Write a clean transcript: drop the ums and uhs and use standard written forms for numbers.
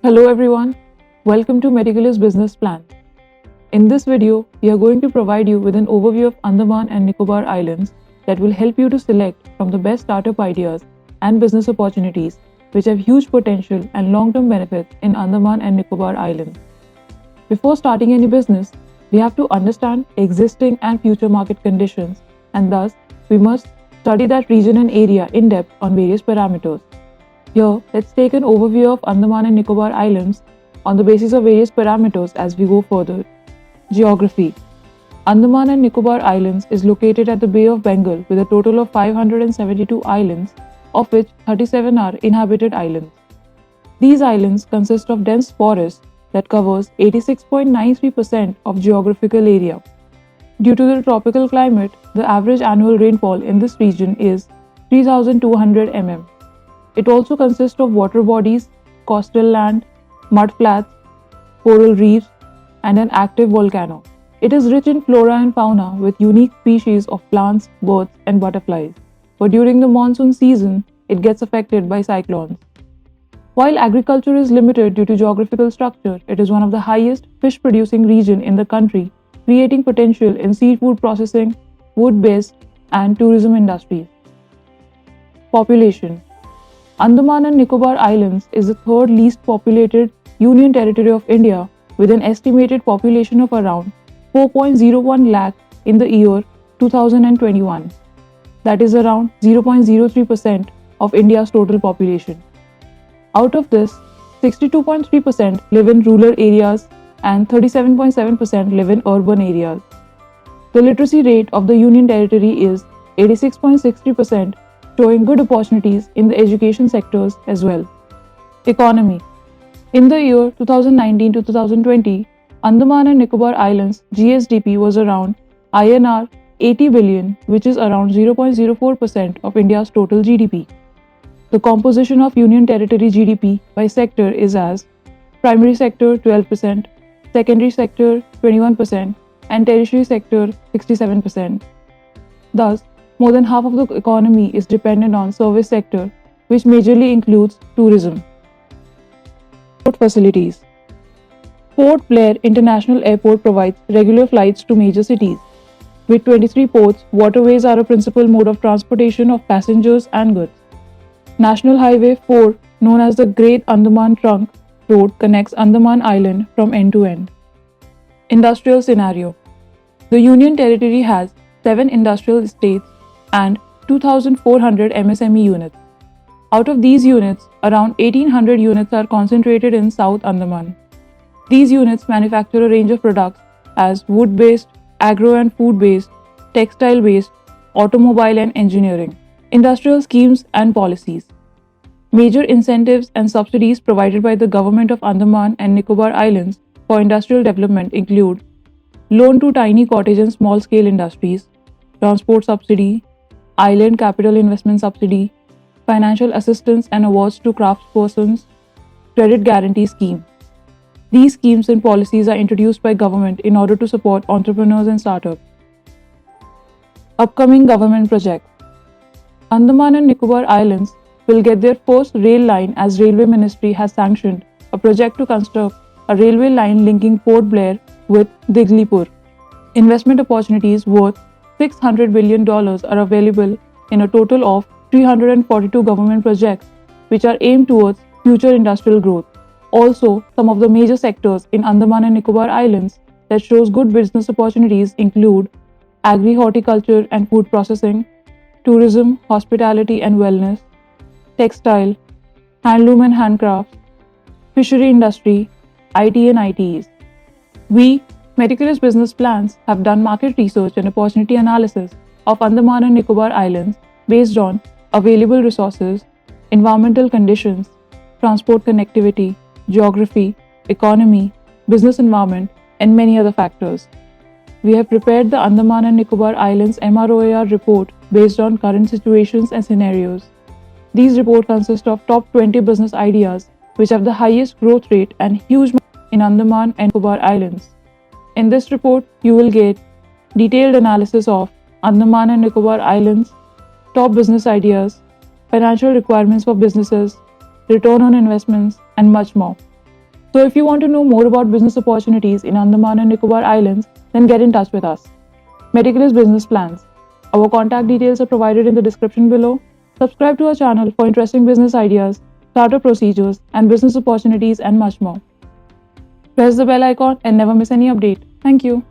Hello everyone, welcome to Meticulous Business Plan. In this video, we are going to provide you with an overview of Andaman and Nicobar Islands that will help you to select from the best startup ideas and business opportunities which have huge potential and long-term benefits in Andaman and Nicobar Islands. Before starting any business, we have to understand existing and future market conditions, and thus we must study that region and area in depth on various parameters. Here, let's take an overview of Andaman and Nicobar Islands on the basis of various parameters as we go further. Geography. Andaman and Nicobar Islands is located at the Bay of Bengal with a total of 572 islands, of which 37 are inhabited islands. These islands consist of dense forest that covers 86.93% of geographical area. Due to the tropical climate, the average annual rainfall in this region is 3,200 mm. It also consists of water bodies, coastal land, mud flats, coral reefs, and an active volcano. It is rich in flora and fauna with unique species of plants, birds, and butterflies. But during the monsoon season, it gets affected by cyclones. While agriculture is limited due to geographical structure, it is one of the highest fish-producing region in the country, creating potential in seafood processing, wood-based, and tourism industries. Population. Andaman and Nicobar Islands is the third least populated union territory of India with an estimated population of around 4.01 lakh in the year 2021. That is around 0.03% of India's total population. Out of this, 62.3% live in rural areas and 37.7% live in urban areas. The literacy rate of the union territory is 86.63%, showing good opportunities in the education sectors as well. Economy. In the year 2019 to 2020, Andaman and Nicobar Islands GSDP was around INR 80 billion, which is around 0.04% of India's total GDP. The composition of Union Territory GDP by sector is as primary sector 12%, secondary sector 21%, and tertiary sector 67%. Thus, more than half of the economy is dependent on service sector, which majorly includes tourism. Port facilities. Port Blair International Airport provides regular flights to major cities. With 23 ports, waterways are a principal mode of transportation of passengers and goods. National Highway 4, known as the Great Andaman Trunk Road, connects Andaman Island from end to end. Industrial scenario. The Union Territory has 7 industrial estates and 2,400 MSME units. Out of these units, around 1,800 units are concentrated in South Andaman. These units manufacture a range of products as wood-based, agro and food-based, textile-based, automobile and engineering, industrial schemes and policies. Major incentives and subsidies provided by the Government of Andaman and Nicobar Islands for industrial development include loan to tiny cottage and small-scale industries, transport subsidy, Island Capital Investment Subsidy, financial assistance and awards to craftspersons, credit guarantee scheme. These schemes and policies are introduced by government in order to support entrepreneurs and startups. Upcoming government projects. Andaman and Nicobar Islands will get their first rail line as Railway Ministry has sanctioned a project to construct a railway line linking Port Blair with Diglipur. Investment opportunities worth $600 billion are available in a total of 342 government projects which are aimed towards future industrial growth. Also, some of the major sectors in Andaman and Nicobar Islands that shows good business opportunities include agri-horticulture and food processing, tourism, hospitality and wellness, textile, handloom and handcrafts, fishery industry, IT and ITEs. We, Meticulous Business Plans, have done market research and opportunity analysis of Andaman and Nicobar Islands based on available resources, environmental conditions, transport connectivity, geography, economy, business environment, and many other factors. We have prepared the Andaman and Nicobar Islands MROAR report based on current situations and scenarios. These reports consist of top 20 business ideas which have the highest growth rate and huge in Andaman and Nicobar Islands. In this report, you will get detailed analysis of Andaman and Nicobar Islands, top business ideas, financial requirements for businesses, return on investments, and much more. So if you want to know more about business opportunities in Andaman and Nicobar Islands, then get in touch with us. Meticulous Business Plans. Our contact details are provided in the description below. Subscribe to our channel for interesting business ideas, startup procedures, and business opportunities and much more. Press the bell icon and never miss any update. Thank you.